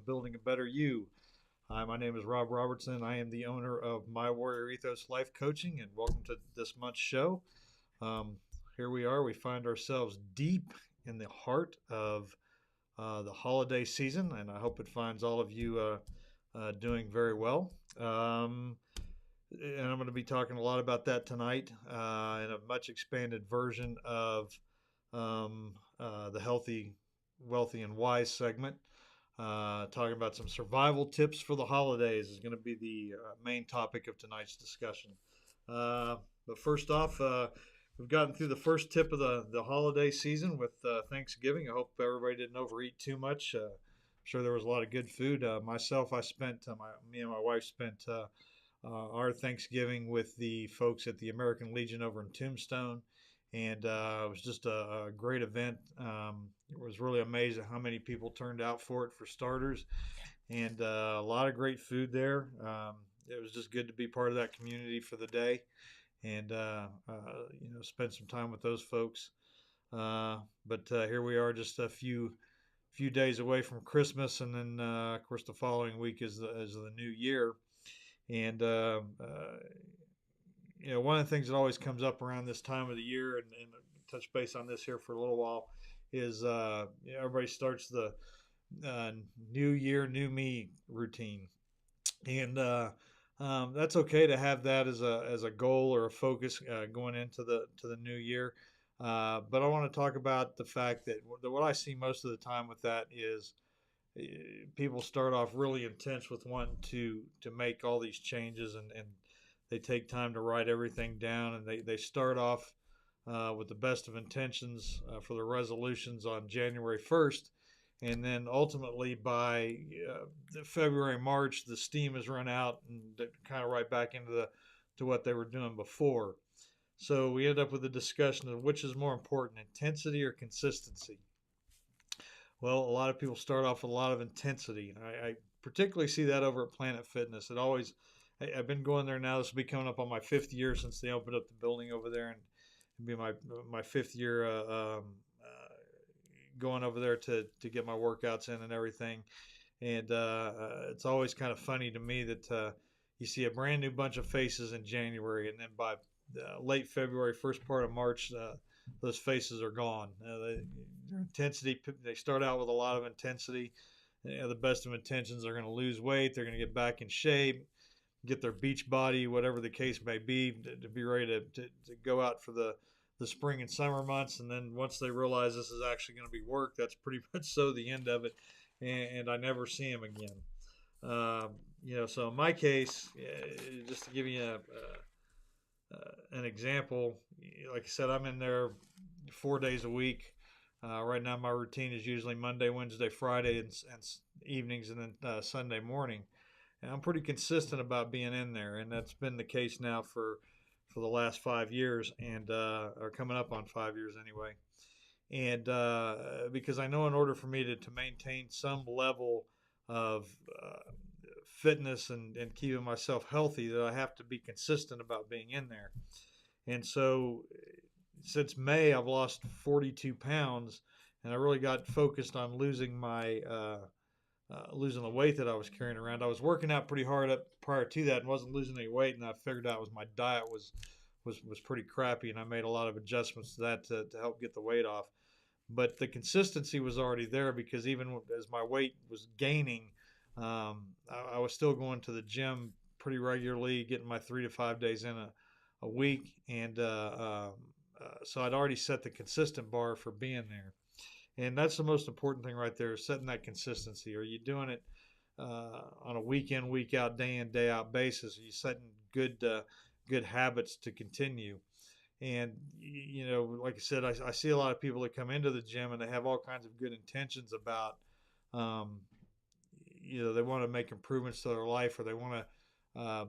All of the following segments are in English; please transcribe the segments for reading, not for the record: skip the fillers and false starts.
building a better you. Hi, my name is Rob Robertson. I am the owner of My Warrior Ethos Life Coaching, and welcome to this month's show. Here we are. We find ourselves deep in the heart of the holiday season, and I hope it finds all of you doing very well. And I'm going to be talking a lot about that tonight in a much expanded version of the Healthy, Wealthy, and Wise segment. Talking about some survival tips for the holidays is going to be the main topic of tonight's discussion. But first off, we've gotten through the first tip of the holiday season with Thanksgiving. I hope everybody didn't overeat too much. I'm sure there was a lot of good food. Myself, me and my wife spent our Thanksgiving with the folks at the American Legion over in Tombstone, and it was just a great event. It was really amazing how many people turned out for it, for starters, and a lot of great food there. It was just good to be part of that community for the day, and spend some time with those folks. But here we are, just a few days away from Christmas, and then of course the following week is the new year. And one of the things that always comes up around this time of the year, and touch base on this here for a little while, is everybody starts the new year, new me routine, and that's okay to have that as a goal or a focus going into the new year. But I want to talk about the fact that what I see most of the time with that is people start off really intense with wanting to make all these changes, and they take time to write everything down, and they start off with the best of intentions for the resolutions on January 1st, and then ultimately by February, March, the steam has run out, and they're kind of right back into what they were doing before. So we end up with a discussion of which is more important, intensity or consistency. Well, a lot of people start off with a lot of intensity. I particularly see that over at Planet Fitness. I've been going there now. This will be coming up on my 5th year since they opened up the building over there, and it'll be my 5th year going over there to get my workouts in and everything. And it's always kind of funny to me that you see a brand new bunch of faces in January, and then by late February, first part of March, those faces are gone. Their intensity, they start out with a lot of intensity. The best of intentions are going to lose weight. They're going to get back in shape, get their beach body, whatever the case may be, to be ready to go out for the spring and summer months. And then once they realize this is actually going to be work, that's pretty much so the end of it. And I never see them again. So in my case, just to give you an example, like I said, I'm in there 4 days a week. Right now, my routine is usually Monday, Wednesday, Friday, and evenings, and then Sunday morning. And I'm pretty consistent about being in there, and that's been the case now for the last 5 years, and or coming up on 5 years anyway. And because I know in order for me to maintain some level of fitness and keeping myself healthy, that I have to be consistent about being in there. And so since May, I've lost 42 pounds, and I really got focused on losing losing the weight that I was carrying around. I was working out pretty hard up prior to that and wasn't losing any weight, and I figured out my diet was pretty crappy, and I made a lot of adjustments to that to help get the weight off. But the consistency was already there, because even as my weight was gaining, I was still going to the gym pretty regularly, getting my 3 to 5 days in a week, and so I'd already set the consistent bar for being there. And that's the most important thing right there, is setting that consistency. Are you doing it on a week in, week out, day in, day out basis? Are you setting good habits to continue? And, like I said, I see a lot of people that come into the gym and they have all kinds of good intentions about, they want to make improvements to their life, or they want to,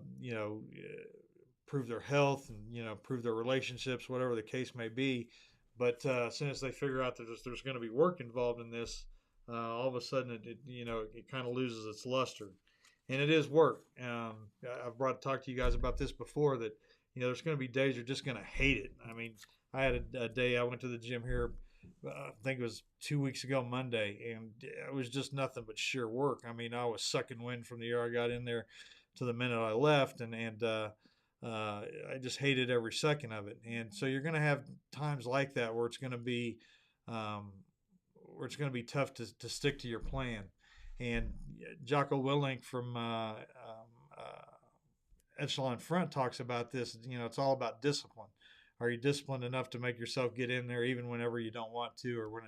improve their health and, improve their relationships, whatever the case may be. But as soon as they figure out that there's going to be work involved in this, all of a sudden it kind of loses its luster. And it is work. I've talked to you guys about this before, that there's going to be days you're just going to hate it. I mean, I had a day I went to the gym here I think it was 2 weeks ago Monday, and it was just nothing but sheer work. I mean, I was sucking wind from the year I got in there to the minute I left, I just hated every second of it. And so you're going to have times like that where um, it's going to be tough to stick to your plan. And Jocko Willink from Echelon Front talks about this. It's all about discipline. Are you disciplined enough to make yourself get in there even whenever you don't want to, or when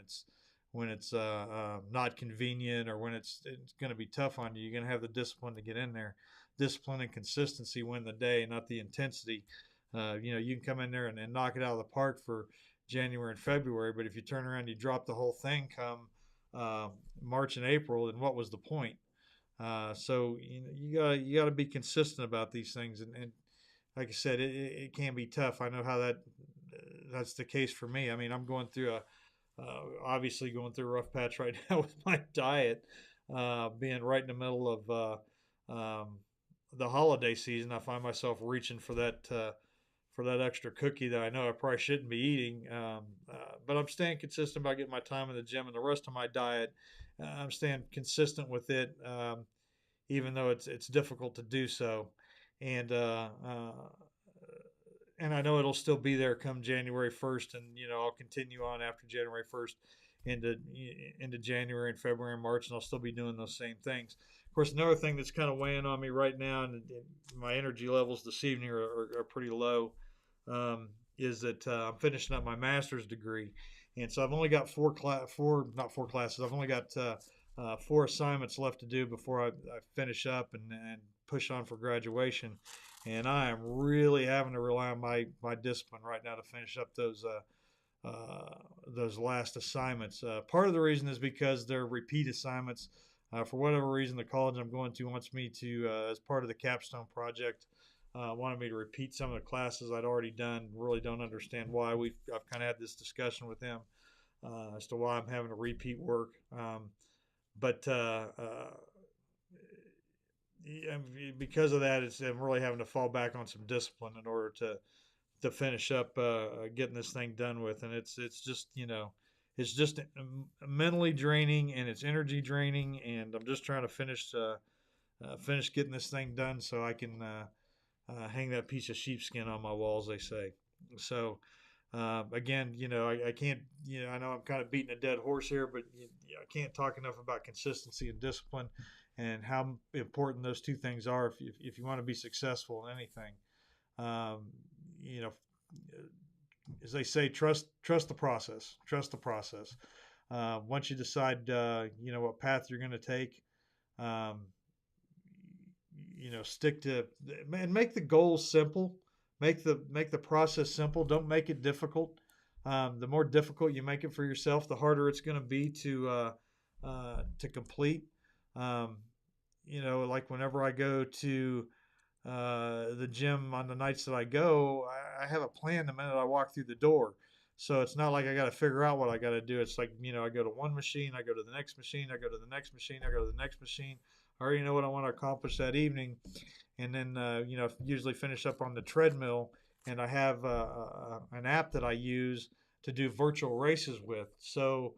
it's not convenient, or when it's going to be tough on you? You're going to have the discipline to get in there. Discipline and consistency win the day, not the intensity. You can come in there and knock it out of the park for January and February, but if you turn around and you drop the whole thing come March and April, then what was the point? So you gotta be consistent about these things, and like I said, it can be tough. I know how that's the case for me. I mean, I'm going through obviously going through a rough patch right now with my diet, being right in the middle of the holiday season. I find myself reaching for that extra cookie that I know I probably shouldn't be eating. But I'm staying consistent about getting my time in the gym, and the rest of my diet, I'm staying consistent with it, even though it's difficult to do so. And and I know it'll still be there come January 1st, and I'll continue on after January 1st into into January and February and March, and I'll still be doing those same things. Of course, another thing that's kind of weighing on me right now, and my energy levels this evening are pretty low, is that I'm finishing up my master's degree, and so I've only got not four classes. I've only got four assignments left to do before I finish up and push on for graduation. And I am really having to rely on my discipline right now to finish up those last assignments. Part of the reason is because they're repeat assignments. For whatever reason, the college I'm going to wants me to, as part of the capstone project, wanted me to repeat some of the classes I'd already done. Really don't understand why. I've kind of had this discussion with them as to why I'm having to repeat work. But because of that, I'm really having to fall back on some discipline in order to finish up getting this thing done with. And it's just it's just mentally draining, and it's energy draining, and I'm just trying to finish getting this thing done so I can hang that piece of sheepskin on my wall, as they say. So again, I can't, I know I'm kind of beating a dead horse here, but I can't talk enough about consistency and discipline, and how important those two things are if you want to be successful in anything. Um, you know, as they say, trust the process. Trust the process. Once you decide, what path you're going to take, um, stick to and make the goals simple. Make the process simple. Don't make it difficult. The more difficult you make it for yourself, the harder it's going to be to complete. Um, like whenever I go to the gym on the nights that I go, I have a plan the minute I walk through the door. So it's not like I got to figure out what I got to do. It's like, I go to one machine, I go to the next machine, I go to the next machine, I go to the next machine. I already know what I want to accomplish that evening. And then, usually finish up on the treadmill. And I have an app that I use to do virtual races with. So,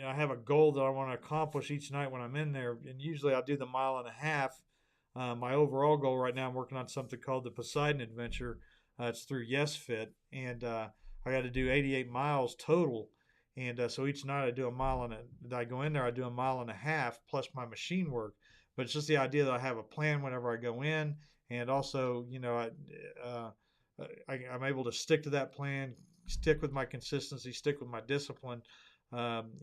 I have a goal that I want to accomplish each night when I'm in there. And usually I'll do the mile and a half. My overall goal right now, I'm working on something called the Poseidon Adventure. It's through YesFit, and I got to do 88 miles total. And so each night I do a mile I go in there, I do a mile and a half plus my machine work. But it's just the idea that I have a plan whenever I go in, and also, I'm able to stick to that plan, stick with my consistency, stick with my discipline.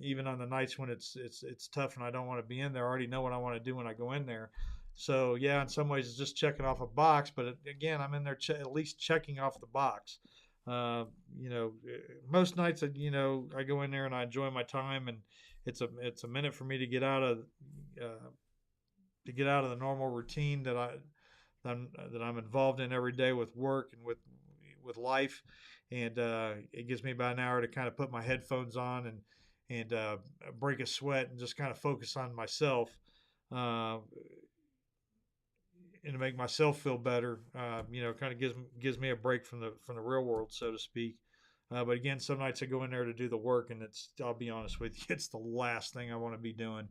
Even on the nights when it's tough and I don't want to be in there, I already know what I want to do when I go in there. So yeah, in some ways it's just checking off a box, but again, I'm in there at least checking off the box. Uh, Most nights, I go in there and I enjoy my time, and it's a minute for me to get out of the normal routine that I'm involved in every day with work and with life, and it gives me about an hour to kind of put my headphones on and break a sweat and just kind of focus on myself. Uh, and to make myself feel better, kind of gives me a break from the real world, so to speak. But again, some nights I go in there to do the work, and I'll be honest with you, it's the last thing I want to be doing,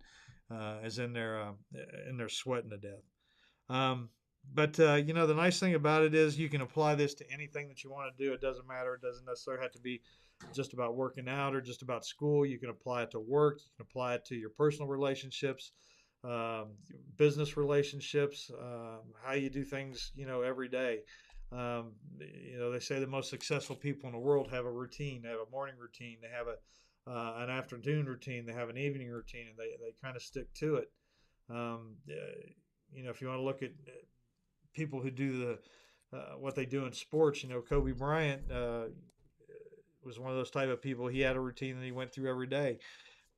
is in there sweating to death. But the nice thing about it is you can apply this to anything that you want to do. It doesn't matter. It doesn't necessarily have to be just about working out or just about school. You can apply it to work. You can apply it to your personal relationships, um, business relationships, how you do things, every day. They say the most successful people in the world have a routine. They have a morning routine. They have an afternoon routine. They have an evening routine, and they kind of stick to it. If you want to look at people who do what they do in sports, Kobe Bryant was one of those type of people. He had a routine that he went through every day.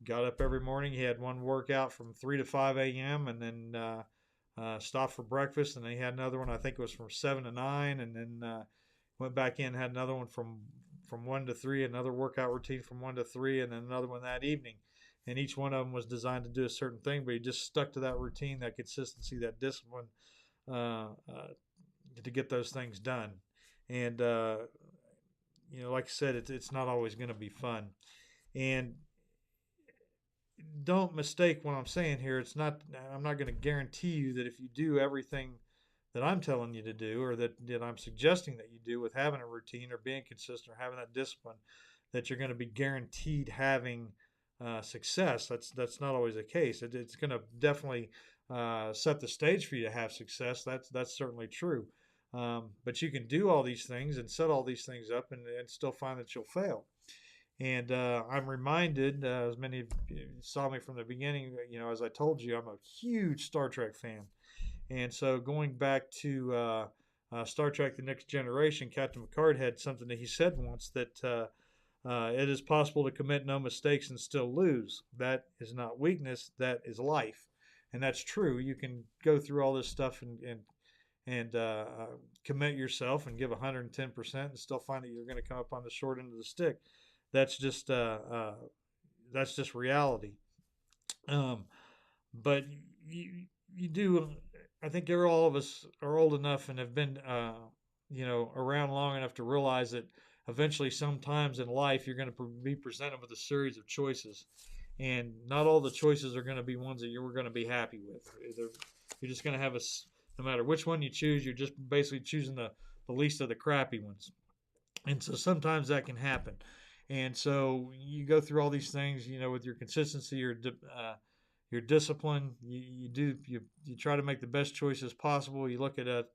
Got up every morning. He had one workout from 3 to 5 a.m. and then stopped for breakfast. And then he had another one, I think it was from 7 to 9. And then went back in, had another one from 1 to 3, another workout routine from 1 to 3, and then another one that evening. And each one of them was designed to do a certain thing, but he just stuck to that routine, that consistency, that discipline to get those things done. And, like I said, it's not always going to be fun. And don't mistake what I'm saying here. I'm not going to guarantee you that if you do everything that I'm telling you to do, or that I'm suggesting that you do with having a routine or being consistent or having that discipline, that you're going to be guaranteed having success. That's not always the case. It's going to definitely set the stage for you to have success. That's certainly true. But you can do all these things and set all these things up and still find that you'll fail. And I'm reminded, as many of you saw me from the beginning, as I told you, I'm a huge Star Trek fan. And so going back to Star Trek The Next Generation, Captain Picard had something that he said once, that it is possible to commit no mistakes and still lose. That is not weakness, that is life. And that's true. You can go through all this stuff and commit yourself and give 110% and still find that you're going to come up on the short end of the stick. That's just reality. But you do. I think all of us are old enough and have been around long enough to realize that eventually, sometimes in life, you're going to be presented with a series of choices, and not all the choices are going to be ones that you're going to be happy with. You're just going to have no matter which one you choose, you're just basically choosing the least of the crappy ones. And so sometimes that can happen. And so you go through all these things, with your consistency, your discipline. You try to make the best choices possible. You look at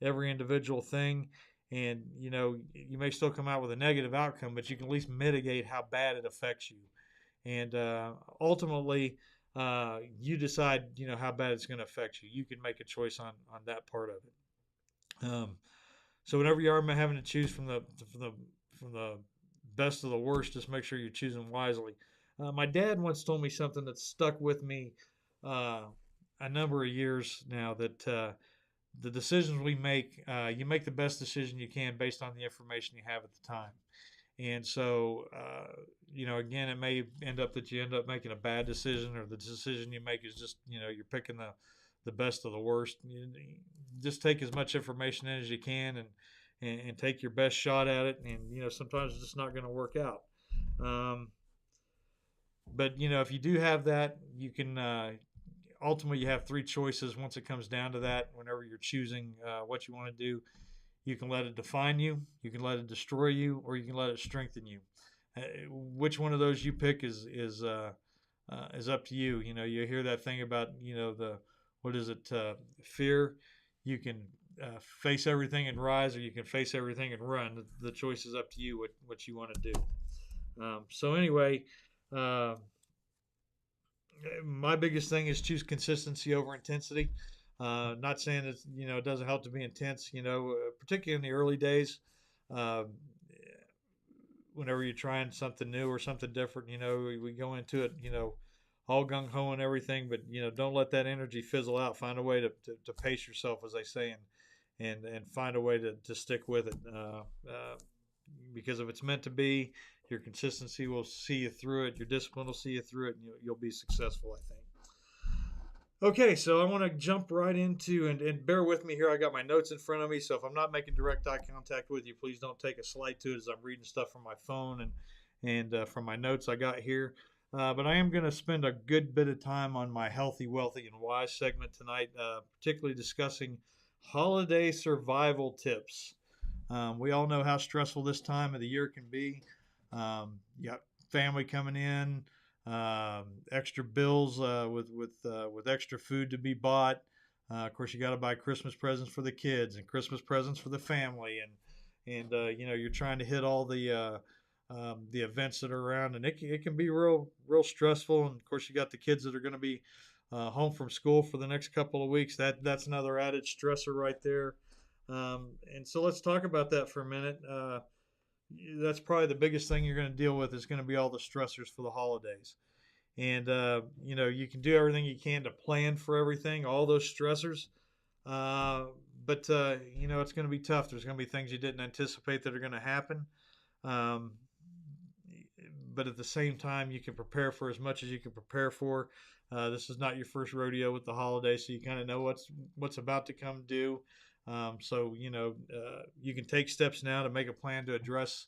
every individual thing, and you may still come out with a negative outcome, but you can at least mitigate how bad it affects you. And ultimately, you decide how bad it's going to affect you. You can make a choice on that part of it. So whenever you are having to choose from the best of the worst, just make sure you're choosing wisely. My dad once told me something that stuck with me a number of years now, that the decisions we make, you make the best decision you can based on the information you have at the time. And so, again, it may end up that you end up making a bad decision, or the decision you make is just, you're picking the best of the worst. Just take as much information in as you can and take your best shot at it. And, sometimes it's just not going to work out. But if you do have that, you can ultimately, you have three choices once it comes down to that. Whenever you're choosing what you want to do, you can let it define you, you can let it destroy you, or you can let it strengthen you. Which one of those you pick is up to you. You hear that thing about fear. You can face everything and rise, or you can face everything and run. The choice is up to you what you want to do. So anyway, my biggest thing is choose consistency over intensity. Not saying that it doesn't help to be intense. Particularly in the early days, whenever you're trying something new or something different, we go into it, all gung ho and everything. But don't let that energy fizzle out. Find a way to pace yourself, as they say, and find a way to stick with it. Because if it's meant to be, your consistency will see you through it. Your discipline will see you through it, and you'll be successful, I think. Okay, so I want to jump right into, and bear with me here. I got my notes in front of me, so if I'm not making direct eye contact with you, please don't take a slight to it as I'm reading stuff from my phone and from my notes I got here. But I am going to spend a good bit of time on my healthy, wealthy, and wise segment tonight, particularly discussing holiday survival tips. We all know how stressful this time of the year can be. You got family coming in, extra bills with extra food to be bought. Of course, you got to buy Christmas presents for the kids and Christmas presents for the family, and you know you're trying to hit all the events that are around, and it can be real stressful. And of course, you got the kids that are going to be home from school for the next couple of weeks. That's another added stressor right there. And so let's talk about that for a minute. That's probably the biggest thing you're going to deal with is going to be all the stressors for the holidays. And you know, you can do everything you can to plan for everything, all those stressors. Uh, but you know, it's going to be tough. There's going to be things you didn't anticipate that are going to happen. Um, but at the same time, you can prepare for as much as you can prepare for. This is not your first rodeo with the holidays, so you kind of know what's about to come due. So you know you can take steps now to make a plan to address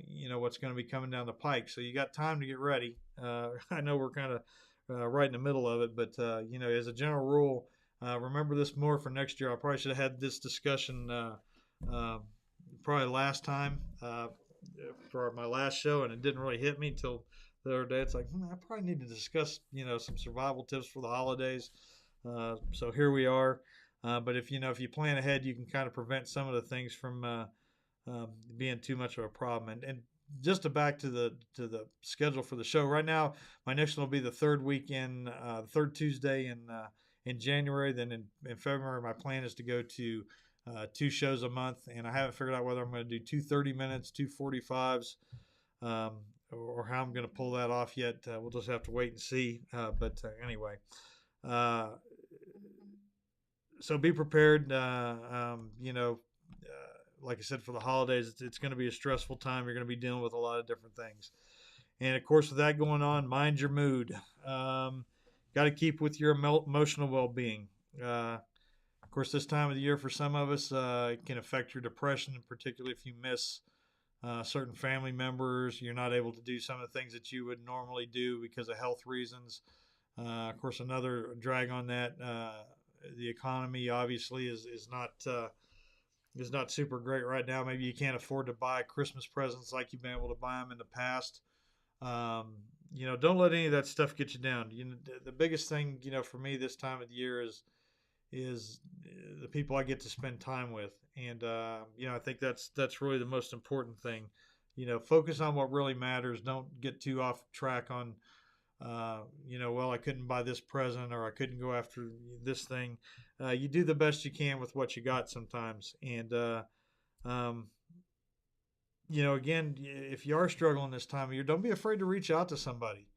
you know what's going to be coming down the pike. So you got time to get ready. I know we're kind of right in the middle of it, but you know as a general rule, remember this more for next year. I probably should have had this discussion uh, probably last time. For my last show, and it didn't really hit me until the other day. It's like I probably need to discuss, you know, some survival tips for the holidays. So here we are. But if you know if you plan ahead, you can kind of prevent some of the things from being too much of a problem. And just to back to the schedule for the show right now, my next one will be the third weekend, the third Tuesday in January. Then in February, my plan is to go to two shows a month, and I haven't figured out whether I'm going to do two 30 minutes, two 45s, or how I'm going to pull that off yet. We'll just have to wait and see. But anyway, uh, so be prepared. You know, like I said, for the holidays, it's going to be a stressful time. You're going to be dealing with a lot of different things. And of course, with that going on, mind your mood. Got to keep with your emotional well being. Of course, this time of the year for some of us it can affect your depression, particularly if you miss certain family members. You're not able to do some of the things that you would normally do because of health reasons. Of course, another drag on that. The economy obviously is not super great right now. Maybe you can't afford to buy Christmas presents like you've been able to buy them in the past. You know, don't let any of that stuff get you down. You know, the biggest thing you know for me this time of the year is the people I get to spend time with, and you know I think that's really the most important thing. You know, focus on what really matters. Don't get too off track on you know, well I couldn't buy this present or I couldn't go after this thing. You do the best you can with what you got sometimes, and um, you know again if you are struggling this time of year, don't be afraid to reach out to somebody.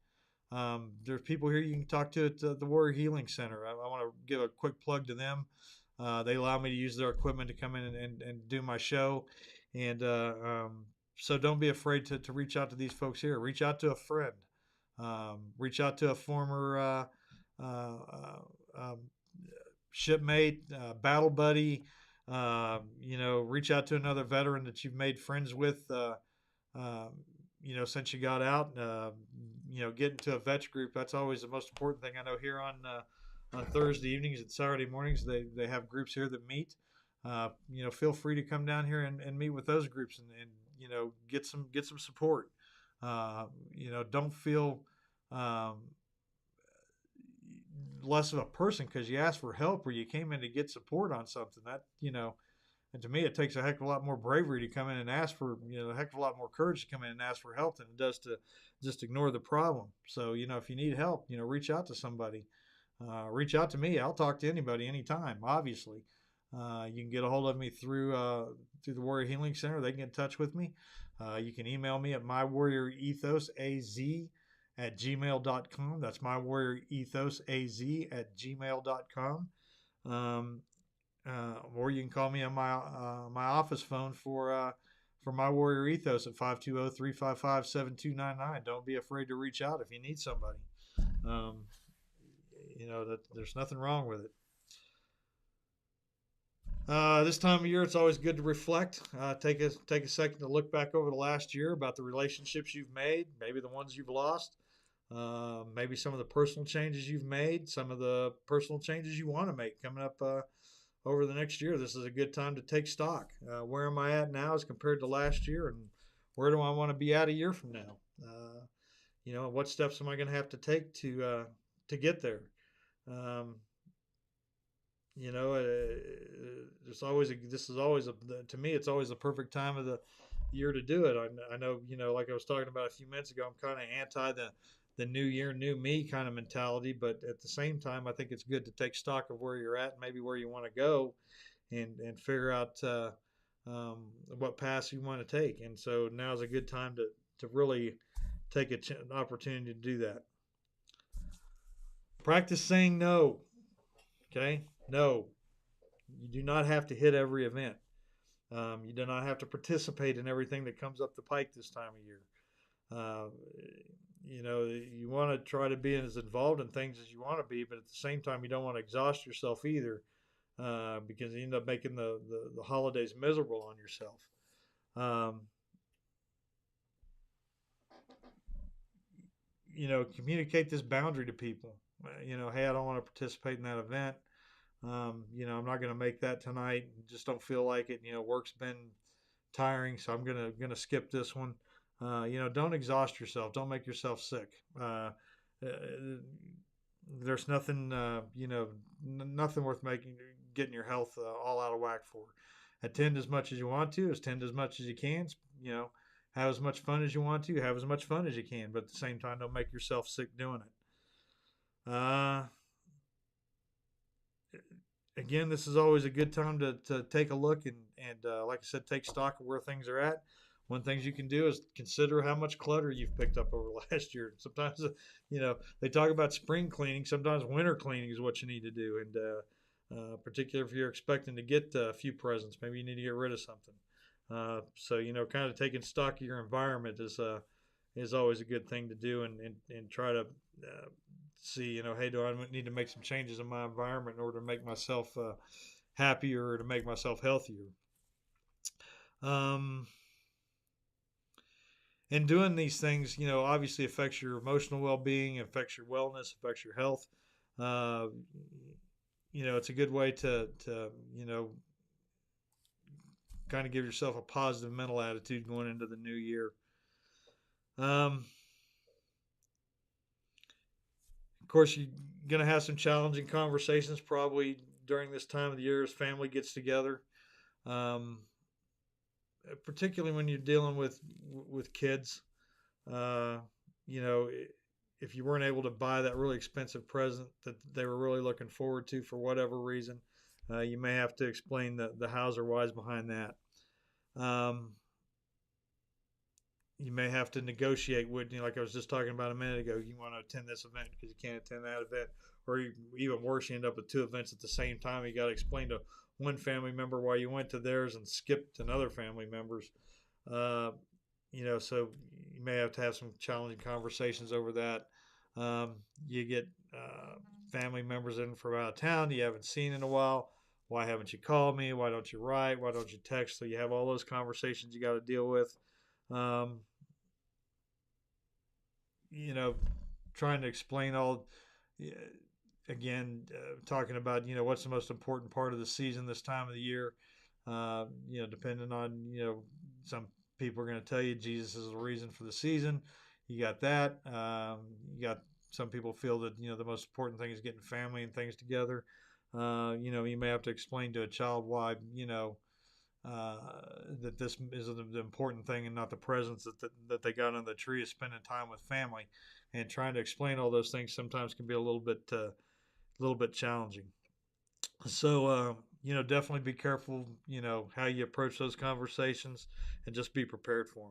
There's people here you can talk to at the Warrior Healing Center. I want to give a quick plug to them. They allow me to use their equipment to come in and do my show. And so don't be afraid to reach out to these folks here. Reach out to a friend. Reach out to a former uh, um, shipmate, battle buddy. You know, reach out to another veteran that you've made friends with. Um, you know, since you got out, you know, getting to a vets group, that's always the most important thing. I know here on Thursday evenings and Saturday mornings, they have groups here that meet. You know, feel free to come down here and meet with those groups and you know, get some support. You know, don't feel um, less of a person because you asked for help or you came in to get support on something. That, you know, and to me, it takes a heck of a lot more bravery to come in and ask for, you know, a heck of a lot more courage to come in and ask for help than it does to just ignore the problem. So, you know, if you need help, you know, reach out to somebody. Reach out to me. I'll talk to anybody anytime, obviously. You can get a hold of me through the Warrior Healing Center. They can get in touch with me. You can email me at mywarriorethosaz@gmail.com. That's mywarriorethosaz@gmail.com. Um, or you can call me on my office phone for my Warrior Ethos at 520-355-7299. Don't be afraid to reach out if you need somebody. Um, that there's nothing wrong with it. This time of year, it's always good to reflect. Take a second to look back over the last year about the relationships you've made, maybe the ones you've lost, maybe some of the personal changes you've made, some of the personal changes you want to make coming up over the next year. This is a good time to take stock. Where am I at now as compared to last year, and where do I want to be at a year from now? What steps am I going to have to take to get there? Um, there's always this is always to me, it's always the perfect time of the year to do it. I know, like I was talking about a few minutes ago, I'm kind of anti the new year, new me kind of mentality, but at the same time, I think it's good to take stock of where you're at and maybe where you want to go, and figure out what path you want to take. And so now is a good time to really take an opportunity to do that. Practice saying no. Okay, no. You do not have to hit every event. You do not have to participate in everything that comes up the pike this time of year. Uh, you want to try to be as involved in things as you want to be, but at the same time, you don't want to exhaust yourself either, because you end up making the holidays miserable on yourself. Um, Communicate this boundary to people. Hey, I don't want to participate in that event. I'm not going to make that tonight. Just don't feel like it. Work's been tiring, so I'm gonna skip this one. Don't exhaust yourself. Don't make yourself sick. There's nothing, nothing worth getting your health all out of whack for. Attend as much as you want to. Attend as much as you can. Have as much fun as you want to. Have as much fun as you can. But at the same time, don't make yourself sick doing it. Again, this is always a good time to take a look and like I said, take stock of where things are at. One thing you can do is consider how much clutter you've picked up over last year. Sometimes, they talk about spring cleaning. Sometimes winter cleaning is what you need to do. And particularly if you're expecting to get a few presents, maybe you need to get rid of something. So kind of taking stock of your environment is always a good thing to do, and try to see, hey, do I need to make some changes in my environment in order to make myself happier or to make myself healthier. And doing these things, obviously affects your emotional well-being, affects your wellness, affects your health. It's a good way to kind of give yourself a positive mental attitude going into the new year. Of course, you're going to have some challenging conversations probably during this time of the year as family gets together. Particularly when you're dealing with kids, if you weren't able to buy that really expensive present that they were really looking forward to for whatever reason, you may have to explain the hows or whys behind that. You may have to negotiate with, like I was just talking about a minute ago, you want to attend this event because you can't attend that event, or even worse, you end up with two events at the same time. You got to explain to one family member why you went to theirs and skipped another family member's. So you may have to have some challenging conversations over that. You get family members in from out of town you haven't seen in a while. Why haven't you called me? Why don't you write? Why don't you text? So you have all those conversations you got to deal with. Trying to explain all, again, talking about, what's the most important part of the season this time of the year. Depending on, some people are going to tell you Jesus is the reason for the season. You got that. You got some people feel that, the most important thing is getting family and things together. You may have to explain to a child why, that this is the important thing and not the presents that they got on the tree, is spending time with family, and trying to explain all those things sometimes can be a little bit challenging. So, definitely be careful, how you approach those conversations, and just be prepared for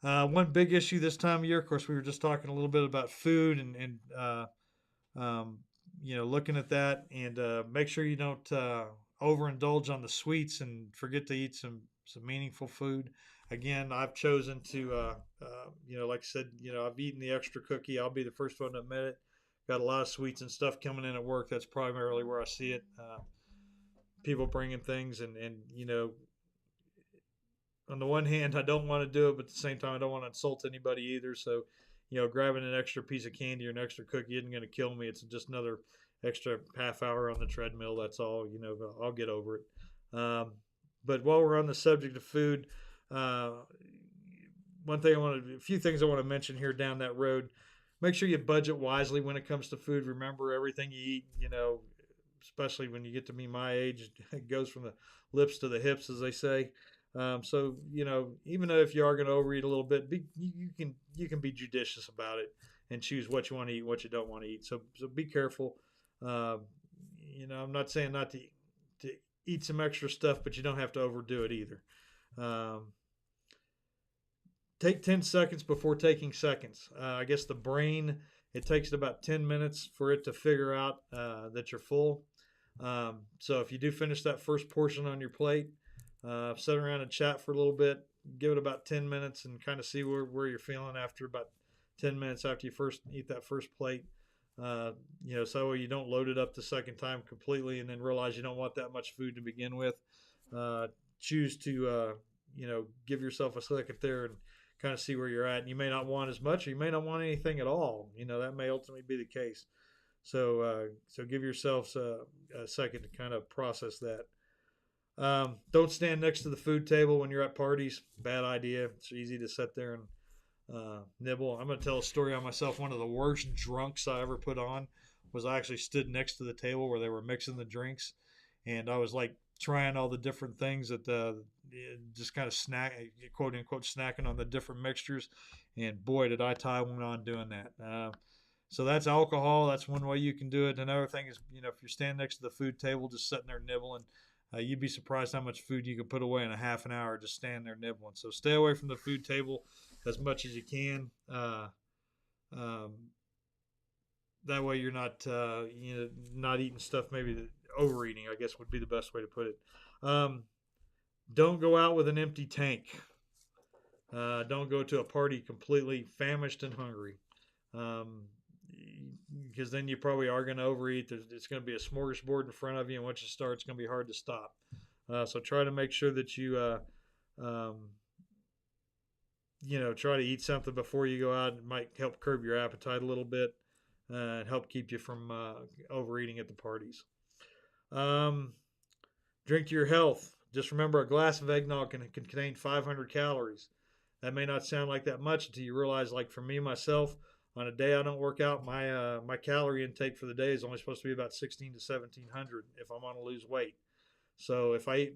them. One big issue this time of year, of course, we were just talking a little bit about food and looking at that, and make sure you don't overindulge on the sweets and forget to eat some meaningful food. Again, I've chosen to, like I said, I've eaten the extra cookie. I'll be the first one to admit it. got a lot of sweets and stuff coming in at work. That's primarily where I see it. People bringing things, and on the one hand, I don't want to do it, but at the same time, I don't want to insult anybody either. So, grabbing an extra piece of candy or an extra cookie isn't going to kill me. It's just another extra half hour on the treadmill. That's all. I'll get over it. But while we're on the subject of food, uh, a few things I want to mention here down that road. Make sure you budget wisely when it comes to food. Remember, everything you eat, especially when you get to be my age, it goes from the lips to the hips, as they say. So even though if you are going to overeat a little bit, you can be judicious about it and choose what you want to eat, what you don't want to eat. So be careful. I'm not saying not to eat some extra stuff, but you don't have to overdo it either. Take 10 seconds before taking seconds. I guess the brain, it takes about 10 minutes for it to figure out that you're full. So if you do finish that first portion on your plate, sit around and chat for a little bit, give it about 10 minutes and kind of see where you're feeling after about 10 minutes after you first eat that first plate. So you don't load it up the second time completely and then realize you don't want that much food to begin with. Choose to, give yourself a second there and kind of see where you're at. And you may not want as much, or you may not want anything at all. That may ultimately be the case. So give yourselves a second to kind of process that. Don't stand next to the food table when you're at parties. Bad idea. It's easy to sit there and nibble. I'm going to tell a story on myself. One of the worst drunks I ever put on was I actually stood next to the table where they were mixing the drinks, and I was like trying all the different things that just kind of quote unquote snacking on the different mixtures, and boy did I tie one on doing that. So that's alcohol. That's one way you can do it. Another thing is, if you're standing next to the food table just sitting there nibbling, you'd be surprised how much food you can put away in a half an hour just standing there nibbling. So stay away from the food table as much as you can. That way you're not not eating stuff, maybe overeating, I guess would be the best way to put it. Don't go out with an empty tank. Don't go to a party completely famished and hungry. Because then you probably are going to overeat. It's going to be a smorgasbord in front of you, and once you start, it's going to be hard to stop. So try to make sure that you, try to eat something before you go out. It might help curb your appetite a little bit and help keep you from overeating at the parties. Drink to your health. Just remember, a glass of eggnog can contain 500 calories. That may not sound like that much until you realize, like for me, myself, on a day I don't work out, my calorie intake for the day is only supposed to be about 1,600 to 1,700 if I'm on to lose weight. So if I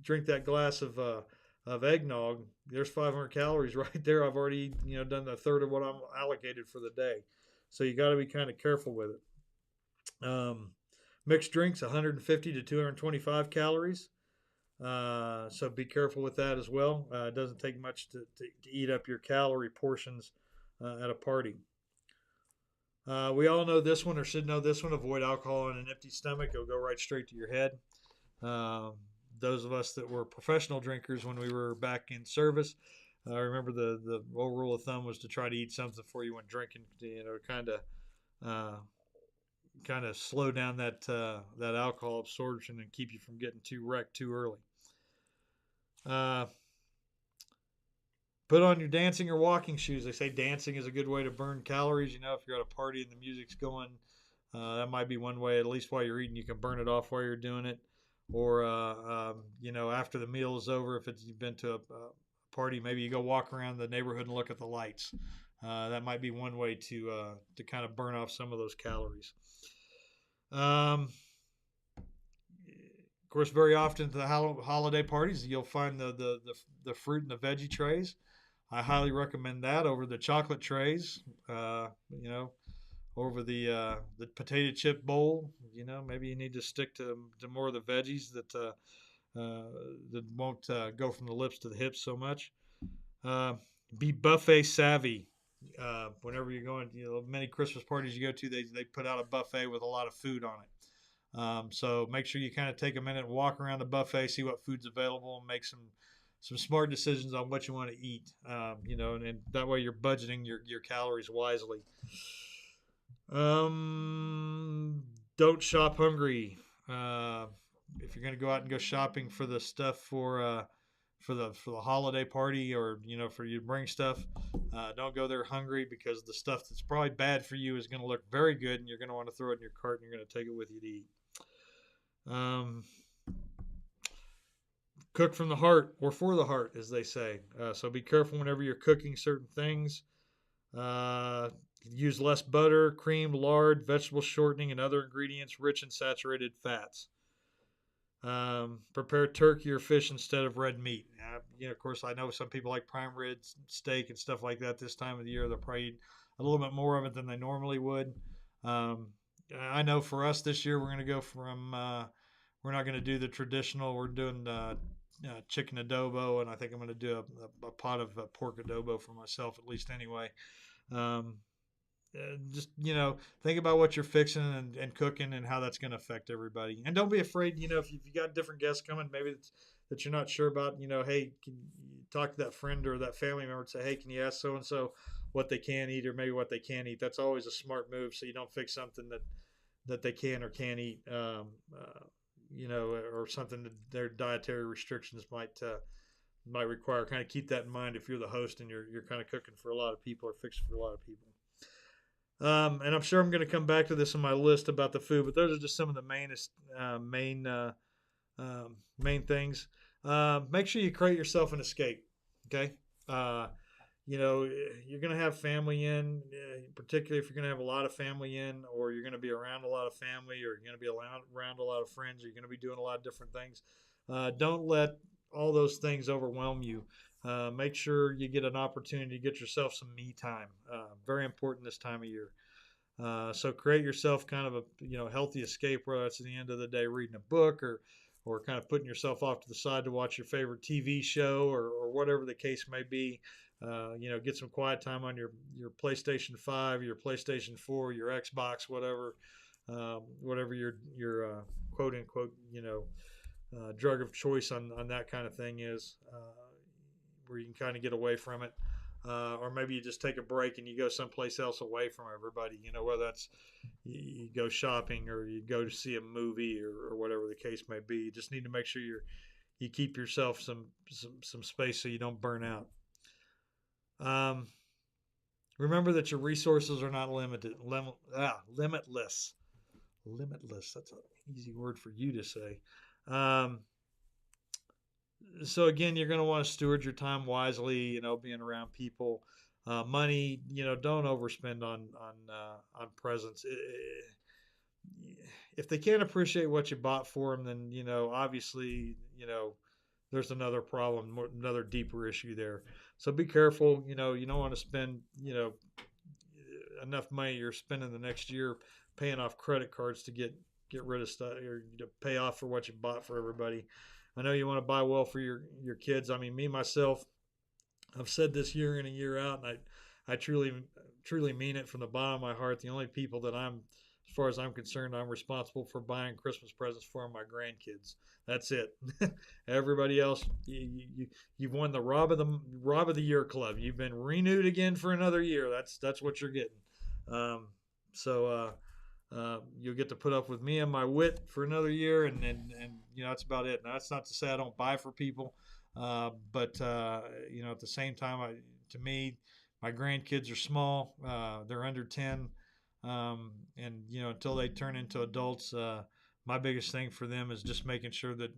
drink that glass of eggnog, there's 500 calories right there. I've already done a third of what I'm allocated for the day. So you got to be kind of careful with it. Mixed drinks, 150 to 225 calories. So be careful with that as well. It doesn't take much to eat up your calorie portions at a party. We all know this one, or should know this one. Avoid alcohol on an empty stomach. It'll go right straight to your head. Those of us that were professional drinkers when we were back in service, I remember the old rule of thumb was to try to eat something before you went drinking, kind of slow down that alcohol absorption and keep you from getting too wrecked too early. Put on your dancing or walking shoes. They say dancing is a good way to burn calories. If you're at a party and the music's going, that might be one way, at least while you're eating, you can burn it off while you're doing it. Or, after the meal is over, if you've been to a party, maybe you go walk around the neighborhood and look at the lights. That might be one way to kind of burn off some of those calories. Of course, very often at the holiday parties, you'll find the fruit and the veggie trays. I highly recommend that over the chocolate trays. Over the potato chip bowl. Maybe you need to stick to more of the veggies that won't go from the lips to the hips so much. Be buffet savvy. Whenever you're going, many Christmas parties you go to, they put out a buffet with a lot of food on it. So make sure you kind of take a minute and walk around the buffet, see what food's available, and make some smart decisions on what you want to eat. And that way you're budgeting your calories wisely. Don't shop hungry. Uh, if you're gonna go out and go shopping for the stuff for the holiday party, or for you to bring stuff, don't go there hungry, because the stuff that's probably bad for you is gonna look very good, and you're gonna want to throw it in your cart, and you're gonna take it with you to eat. Um, Cook from the heart, or for the heart, as they say. So be careful whenever you're cooking certain things. Uh, Use less butter, cream, lard, vegetable shortening, and other ingredients rich in saturated fats. Prepare turkey or fish instead of red meat. Of course, I know some people like prime rib steak and stuff like that this time of the year. They'll probably eat a little bit more of it than they normally would. Um, I know for us this year, we're going to go from, we're not going to do the traditional. We're doing chicken adobo, and I think I'm going to do a pot of pork adobo for myself, at least anyway. Um, just think about what you're fixing and cooking, and how that's going to affect everybody. And don't be afraid, if you got different guests coming, maybe that you're not sure about, hey, can you talk to that friend or that family member and say, hey, can you ask so and so what they can eat, or maybe what they can't eat. That's always a smart move, so you don't fix something that they can or can't eat, or something that their dietary restrictions might require. Kind of keep that in mind if you're the host and you're kind of cooking for a lot of people or fixing for a lot of people. And I'm sure I'm going to come back to this in my list about the food, but those are just some of the main things. Make sure you create yourself an escape. Okay. You're going to have family in, particularly if you're going to have a lot of family in, or you're going to be around a lot of family, or you're going to be around a lot of friends, or you're going to be doing a lot of different things. Don't let all those things overwhelm you. Make sure you get an opportunity to get yourself some me time. Very important this time of year. So create yourself kind of a healthy escape, whether it's at the end of the day reading a book, or kind of putting yourself off to the side to watch your favorite TV show, or whatever the case may be. Get some quiet time on your PlayStation 5, your PlayStation 4, your Xbox, whatever your quote unquote drug of choice on that kind of thing is, where you can kind of get away from it. Or maybe you just take a break and you go someplace else away from everybody, whether that's you go shopping, or you go to see a movie, or whatever the case may be. You just need to make sure you keep yourself some space so you don't burn out. Remember that your resources are not limitless. Limitless. That's an easy word for you to say. So again, you're going to want to steward your time wisely. Being around people, money. Don't overspend on presents. If they can't appreciate what you bought for them, then obviously there's another problem, another deeper issue there. So be careful. You don't want to spend enough money you're spending the next year paying off credit cards to get rid of stuff, or to pay off for what you bought for everybody. I know you want to buy well for your kids. I mean, me myself, I've said this year in and year out, and I truly mean it from the bottom of my heart. The only people that as far as I'm concerned, I'm responsible for buying Christmas presents for my grandkids. That's it. Everybody else, you've won the Rob of the Year club. You've been renewed again for another year. That's what you're getting. So you'll get to put up with me and my wit for another year, and that's about it. Now, that's not to say I don't buy for people, but at the same time, to me, my grandkids are small. They're under 10, and until they turn into adults, my biggest thing for them is just making sure that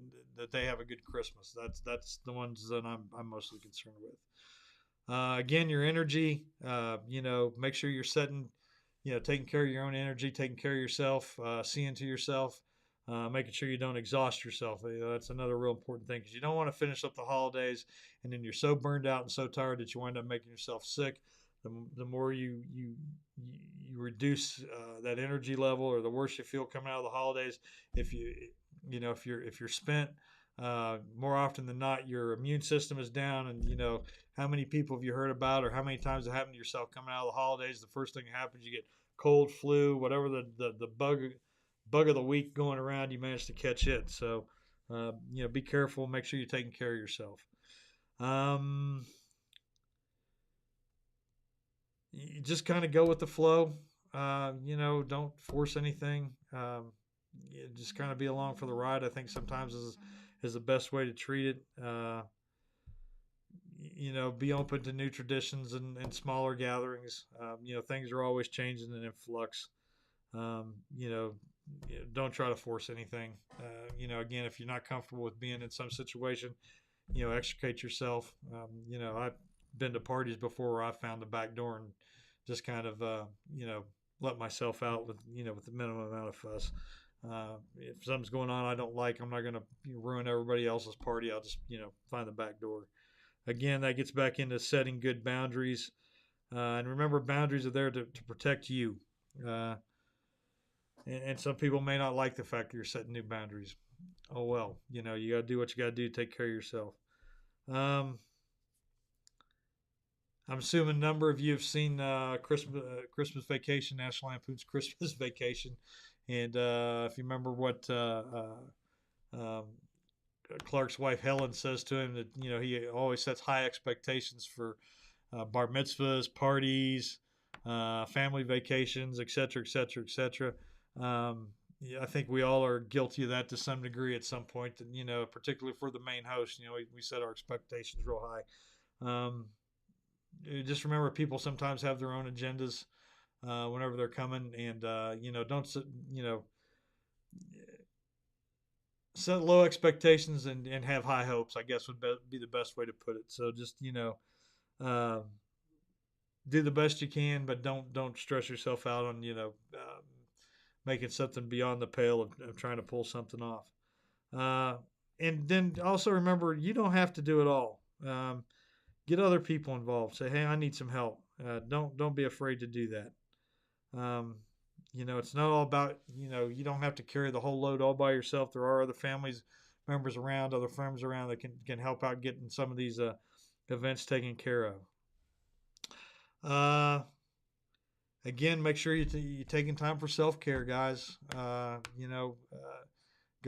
they have a good Christmas. That's the ones that I'm mostly concerned with. Again, your energy. Make sure you're setting. Taking care of your own energy, taking care of yourself, seeing to yourself, making sure you don't exhaust yourself. That's another real important thing, because you don't want to finish up the holidays and then you're so burned out and so tired that you wind up making yourself sick. The more you reduce that energy level, or the worse you feel coming out of the holidays. If you're spent, more often than not, your immune system is down, and how many people have you heard about, or how many times it happened to yourself coming out of the holidays? The first thing that happens, you get cold, flu, whatever the bug of the week going around, you manage to catch it. So be careful. Make sure you're taking care of yourself. You just kind of go with the flow. don't force anything. Just kind of be along for the ride. I think sometimes is the best way to treat it. Be open to new traditions and smaller gatherings. Things are always changing and in flux. Um, you know, don't try to force anything. Again, if you're not comfortable with being in some situation, extricate yourself. I've been to parties before where I found the back door and just kind of, let myself out with the minimum amount of fuss. If something's going on I don't like, I'm not going to ruin everybody else's party. I'll just, find the back door. Again, that gets back into setting good boundaries. And remember, boundaries are there to protect you. Uh, and some people may not like the fact that you're setting new boundaries. Oh, well, you got to do what you got to do to take care of yourself. Um, I'm assuming a number of you have seen Christmas Vacation, National Lampoon's Christmas Vacation. And if you remember what um, Clark's wife Helen says to him, that he always sets high expectations for bar mitzvahs, parties, family vacations, etc., etc., etc. Yeah, I think we all are guilty of that to some degree at some point. And particularly for the main host, we set our expectations real high. Just remember, people sometimes have their own agendas whenever they're coming, and don't set low expectations and have high hopes, I guess would be the best way to put it. So just uh, do the best you can, but don't stress yourself out on making something beyond the pale of trying to pull something off. uh, and then also remember, you don't have to do it all. Get other people involved. Say, hey, I need some help. Don't be afraid to do that. um, it's not all about, you don't have to carry the whole load all by yourself. There are other families members around, other firms around that can help out getting some of these events taken care of. uh, Again, make sure you're taking time for self-care, guys. Go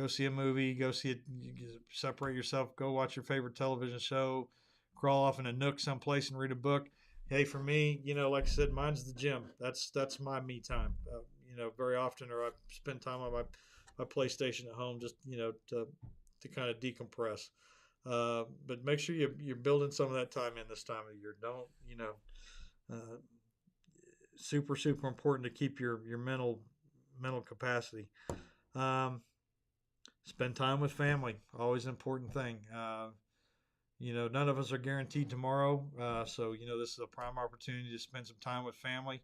see a movie, go see it, separate yourself, go watch your favorite television show, crawl off in a nook someplace and read a book. Hey, for me, like I said, mine's the gym. That's my me time. Very often, or I spend time on my PlayStation at home, just to kind of decompress. But make sure you're building some of that time in this time of year. Don't uh, super super important to keep your mental capacity. Um, Spend time with family, always an important thing. None of us are guaranteed tomorrow, so this is a prime opportunity to spend some time with family,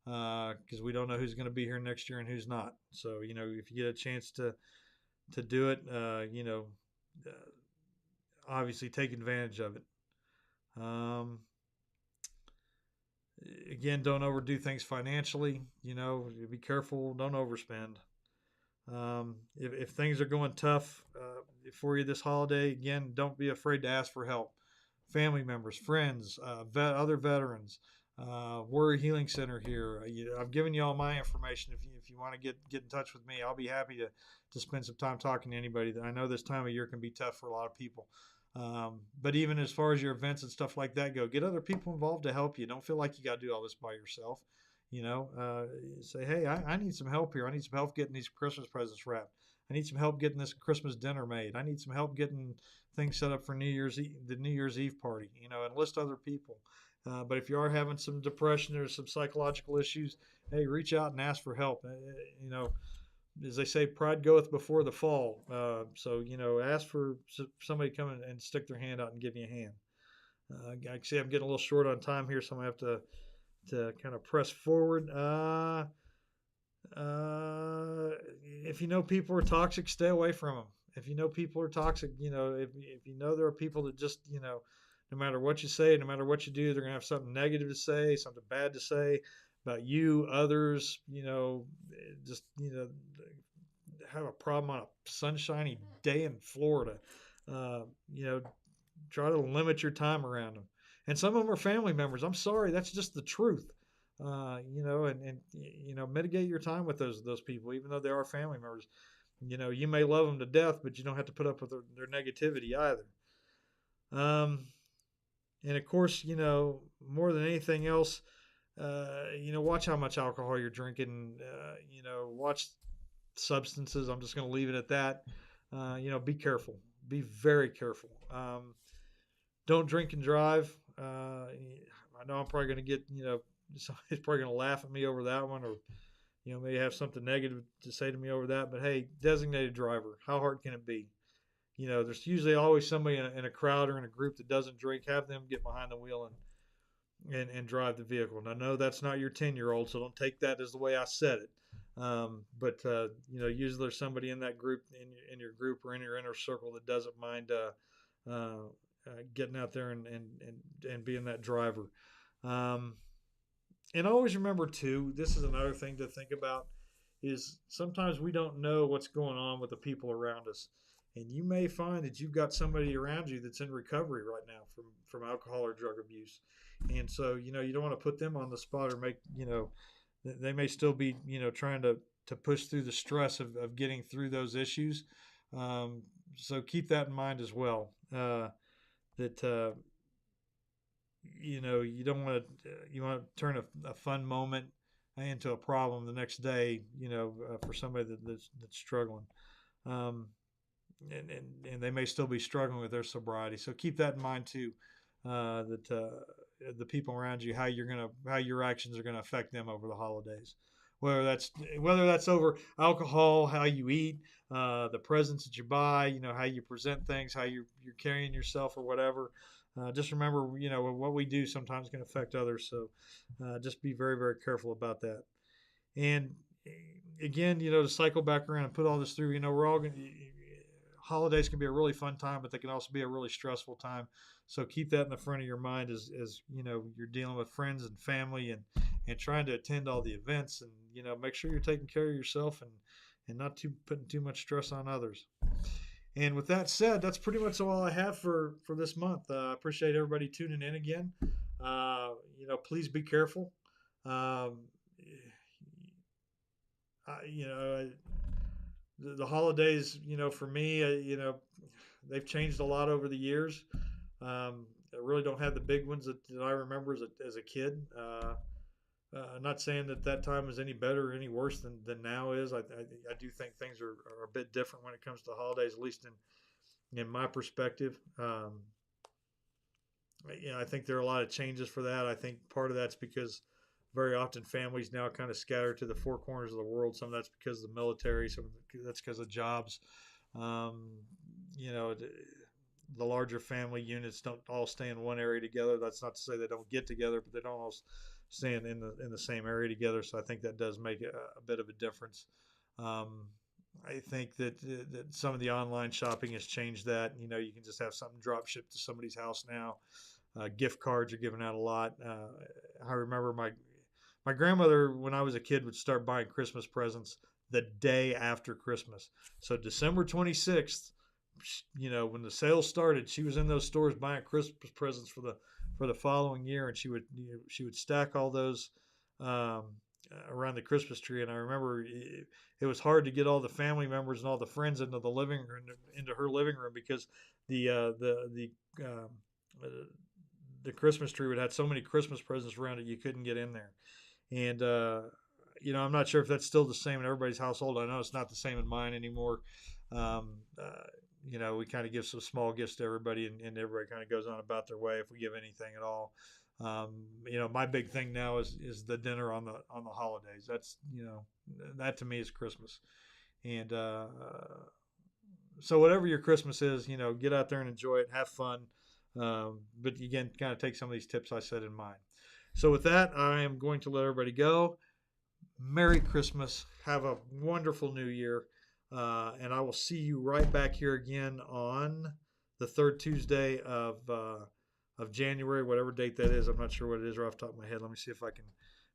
because we don't know who's going to be here next year and who's not. So if you get a chance to do it, uh, obviously take advantage of it. Um, Again, don't overdo things financially. Be careful, don't overspend. If things are going tough for you this holiday, again, don't be afraid to ask for help. Family members, friends, other veterans, Warrior Healing Center here. I've given you all my information. If you want to get in touch with me, I'll be happy to spend some time talking to anybody. I know this time of year can be tough for a lot of people. But even as far as your events and stuff like that go, get other people involved to help you. Don't feel like you got to do all this by yourself. Say, hey, I need some help here. I need some help getting these Christmas presents wrapped. I need some help getting this Christmas dinner made. I need some help getting things set up for the New Year's Eve party. Enlist other people. But if you are having some depression or some psychological issues, hey, reach out and ask for help. As they say, pride goeth before the fall. So ask for somebody to come in and stick their hand out and give you a hand. I can see I'm getting a little short on time here, so I'm gonna have to kind of press forward. If people are toxic, stay away from them. If people are toxic, if there are people that just, no matter what you say, no matter what you do, they're going to have something negative to say, something bad to say about you, others, just, have a problem on a sunshiny day in Florida. Uh, you know, Try to limit your time around them. And some of them are family members. I'm sorry, that's just the truth. Mitigate your time with those people, even though they are family members. You may love them to death, but you don't have to put up with their negativity either. And of course, more than anything else, watch how much alcohol you're drinking. Watch substances. I'm just going to leave it at that. Be careful. Be very careful. Don't drink and drive. I know I'm probably going to get, somebody's probably going to laugh at me over that one, or maybe have something negative to say to me over that. But hey, designated driver. How hard can it be? There's usually always somebody in a crowd or in a group that doesn't drink. Have them get behind the wheel and drive the vehicle. And I know that's not your 10-year-old, so don't take that as the way I said it. But usually there's somebody in that group, in your group or in your inner circle, that doesn't mind getting out there and being that driver. And always remember too, this is another thing to think about, is sometimes we don't know what's going on with the people around us. And you may find that you've got somebody around you that's in recovery right now from alcohol or drug abuse. And so, you don't want to put them on the spot or make, they may still be, trying to push through the stress of getting through those issues. So keep that in mind as well. That you don't want to you want to turn a fun moment into a problem the next day. For somebody that's struggling, and they may still be struggling with their sobriety. So keep that in mind too. That the people around you, how your actions are gonna affect them over the holidays. Whether that's over alcohol, how you eat, the presents that you buy, how you present things, how you're carrying yourself or whatever. Just remember, what we do sometimes can affect others. So just be very, very careful about that. And again, to cycle back around and put all this through, we're all going to, holidays can be a really fun time, but they can also be a really stressful time. So keep that in the front of your mind as you're dealing with friends and family and trying to attend all the events, and make sure you're taking care of yourself and not putting too much stress on others. And with that said, that's pretty much all I have for this month. I appreciate everybody tuning in again. Please be careful. The holidays, for me, they've changed a lot over the years. I really don't have the big ones that I remember as a kid. I'm not saying that time is any better or any worse than now is. I do think things are a bit different when it comes to the holidays, at least in my perspective. I think there are a lot of changes for that. I think part of that's because very often families now kind of scatter to the four corners of the world. Some of that's because of the military. Some of that's because of jobs. The larger family units don't all stay in one area together. That's not to say they don't get together, but they don't all stay in the same area together. So I think that does make a bit of a difference. I think that some of the online shopping has changed that. You can just have something drop shipped to somebody's house now. Gift cards are given out a lot. I remember my grandmother, when I was a kid, would start buying Christmas presents the day after Christmas. So December 26th, when the sales started, she was in those stores buying Christmas presents for the following year, and she would stack all those around the Christmas tree. And I remember it was hard to get all the family members and all the friends into the living room, into her living room, because the Christmas tree would have so many Christmas presents around it you couldn't get in there. And I'm not sure if that's still the same in everybody's household. I know it's not the same in mine anymore. We kind of give some small gifts to everybody, and everybody kind of goes on about their way if we give anything at all. My big thing now is the dinner on the holidays. That's that to me is Christmas. And so whatever your Christmas is, get out there and enjoy it, have fun. But again, kind of take some of these tips I said in mind. So with that, I am going to let everybody go. Merry Christmas. Have a wonderful New Year. And I will see you right back here again on the third Tuesday of January, whatever date that is. I'm not sure what it is right off the top of my head. Let me see if I can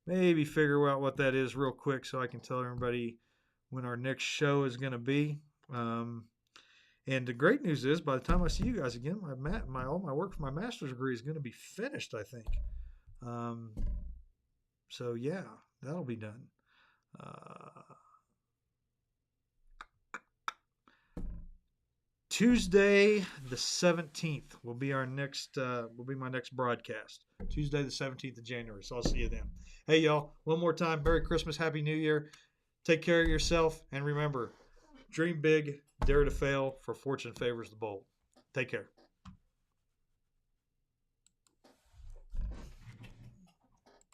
maybe figure out what that is real quick so I can tell everybody when our next show is going to be. And the great news is, by the time I see you guys again, all my work for my master's degree is going to be finished, I think. So yeah, that'll be done. Tuesday the 17th will be our next my next broadcast. Tuesday the 17th of January. So I'll see you then. Hey y'all, one more time, Merry Christmas, Happy New Year. Take care of yourself, and remember, dream big, dare to fail, for fortune favors the bold. Take care.